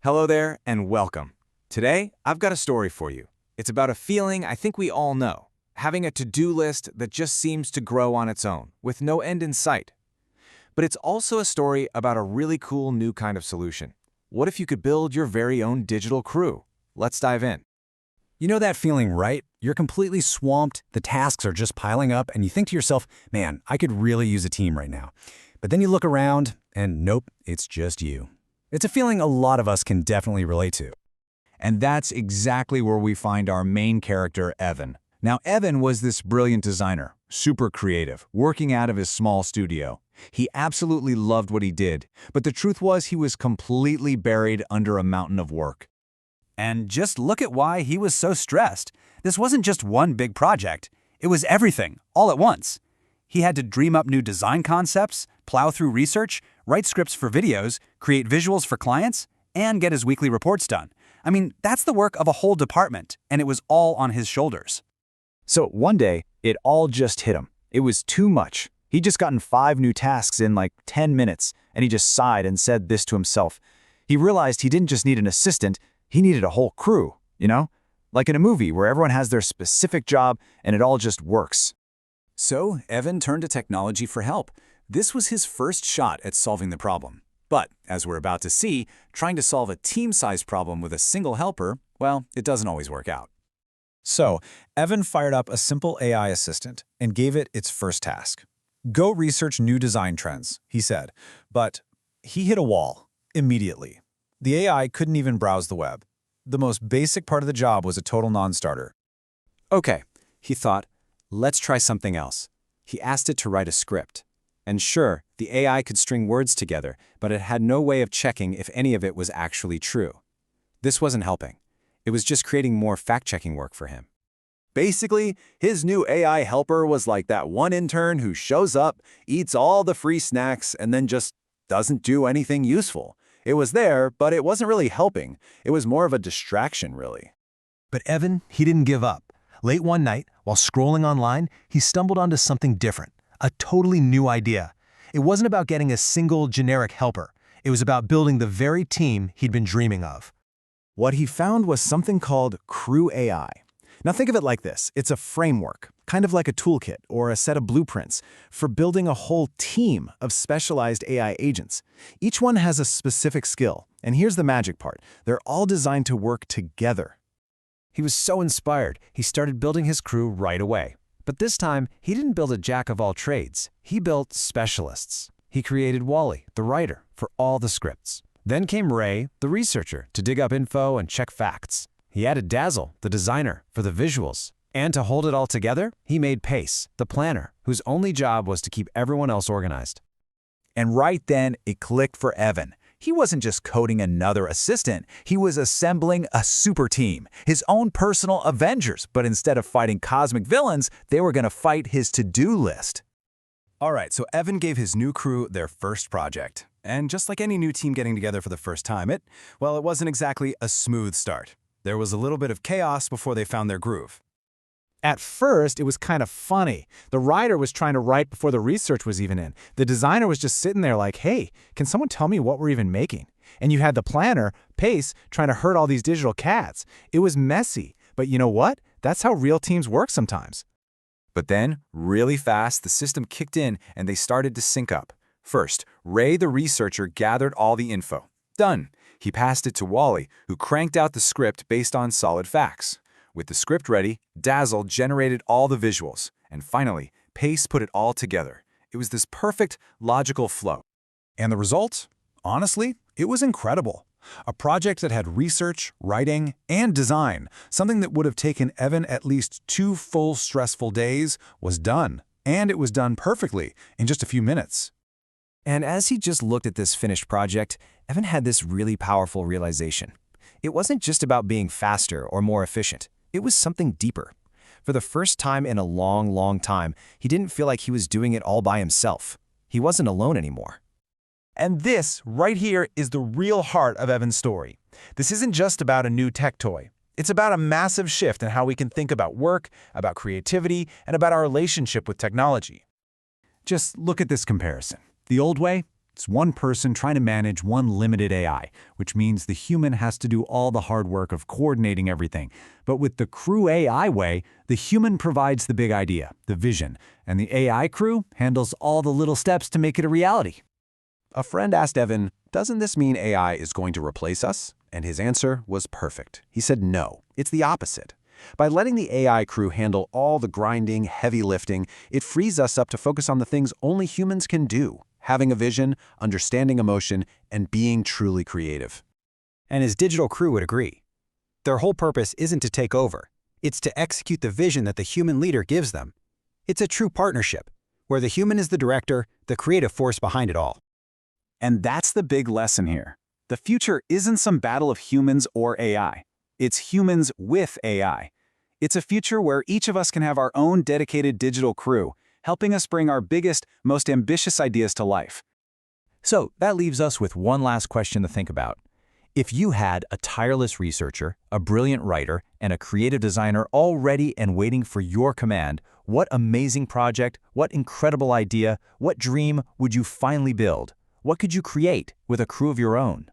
Hello there and welcome. Today, I've got a story for you. It's about a feeling I think we all know, having a to-do list that just seems to grow on its own, with no end in sight. But it's also a story about a really cool new kind of solution. What if you could build your very own digital crew? Let's dive in. You know that feeling, right? You're completely swamped, the tasks are just piling up, and you think to yourself, man, I could really use a team right now. But then you look around, and nope, it's just you. It's a feeling a lot of us can definitely relate to. And that's exactly where we find our main character, Evan. Now, Evan was this brilliant designer, super creative, working out of his small studio. He absolutely loved what he did, but the truth was he was completely buried under a mountain of work. And just look at why he was so stressed. This wasn't just one big project. It was everything, all at once. He had to dream up new design concepts, plow through research, write scripts for videos, create visuals for clients, and get his weekly reports done. I mean, that's the work of a whole department, and it was all on his shoulders. So one day, it all just hit him. It was too much. He'd just gotten 5 new tasks in like 10 minutes, and he just sighed and said this to himself. He realized he didn't just need an assistant, he needed a whole crew, you know? Like in a movie where everyone has their specific job and it all just works. So Evan turned to technology for help. This was his first shot at solving the problem. But, as we're about to see, trying to solve a team-sized problem with a single helper, well, it doesn't always work out. So, Evan fired up a simple AI assistant and gave it its first task. Go research new design trends, he said. But he hit a wall immediately. The AI couldn't even browse the web. The most basic part of the job was a total non-starter. Okay, he thought, let's try something else. He asked it to write a script. And sure, the AI could string words together, but it had no way of checking if any of it was actually true. This wasn't helping. It was just creating more fact-checking work for him. Basically, his new AI helper was like that one intern who shows up, eats all the free snacks, and then just doesn't do anything useful. It was there, but it wasn't really helping. It was more of a distraction, really. But Evan, he didn't give up. Late one night, while scrolling online, he stumbled onto something different, a totally new idea. It wasn't about getting a single generic helper. It was about building the very team he'd been dreaming of. What he found was something called CrewAI. Now think of it like this. It's a framework, kind of like a toolkit or a set of blueprints for building a whole team of specialized AI agents. Each one has a specific skill, and here's the magic part. They're all designed to work together. He was so inspired, he started building his crew right away. But this time, he didn't build a jack of all trades. He built specialists. He created Wally, the writer, for all the scripts. Then came Ray, the researcher, to dig up info and check facts. He added Dazzle, the designer, for the visuals. And to hold it all together, he made Pace, the planner, whose only job was to keep everyone else organized. And right then, it clicked for Evan. He wasn't just coding another assistant, he was assembling a super team, his own personal Avengers, but instead of fighting cosmic villains, they were going to fight his to-do list. All right, so Evan gave his new crew their first project. And just like any new team getting together for the first time, it wasn't exactly a smooth start. There was a little bit of chaos before they found their groove. At first, it was kind of funny. The writer was trying to write before the research was even in. The designer was just sitting there like, hey, can someone tell me what we're even making? And you had the planner, Pace, trying to herd all these digital cats. It was messy. But you know what? That's how real teams work sometimes. But then, really fast, the system kicked in and they started to sync up. First, Ray the researcher gathered all the info. Done. He passed it to Wally, who cranked out the script based on solid facts. With the script ready, Dazzle generated all the visuals. And finally, Pace put it all together. It was this perfect, logical flow. And the result? Honestly, it was incredible. A project that had research, writing, and design, something that would have taken Evan at least 2 full stressful days, was done. And it was done perfectly, in just a few minutes. And as he just looked at this finished project, Evan had this really powerful realization. It wasn't just about being faster or more efficient. It was something deeper. For the first time in a long, long time, he didn't feel like he was doing it all by himself. He wasn't alone anymore. And this, right here, is the real heart of Evan's story. This isn't just about a new tech toy. It's about a massive shift in how we can think about work, about creativity, and about our relationship with technology. Just look at this comparison. The old way? It's one person trying to manage one limited AI, which means the human has to do all the hard work of coordinating everything. But with the CrewAI way, the human provides the big idea, the vision, and the AI crew handles all the little steps to make it a reality. A friend asked Evan, "Doesn't this mean AI is going to replace us?" And his answer was perfect. He said no, it's the opposite. By letting the AI crew handle all the grinding, heavy lifting, it frees us up to focus on the things only humans can do: having a vision, understanding emotion, and being truly creative. And his digital crew would agree. Their whole purpose isn't to take over. It's to execute the vision that the human leader gives them. It's a true partnership, where the human is the director, the creative force behind it all. And that's the big lesson here. The future isn't some battle of humans or AI. It's humans with AI. It's a future where each of us can have our own dedicated digital crew, helping us bring our biggest, most ambitious ideas to life. So that leaves us with one last question to think about. If you had a tireless researcher, a brilliant writer, and a creative designer all ready and waiting for your command, what amazing project, what incredible idea, what dream would you finally build? What could you create with a crew of your own?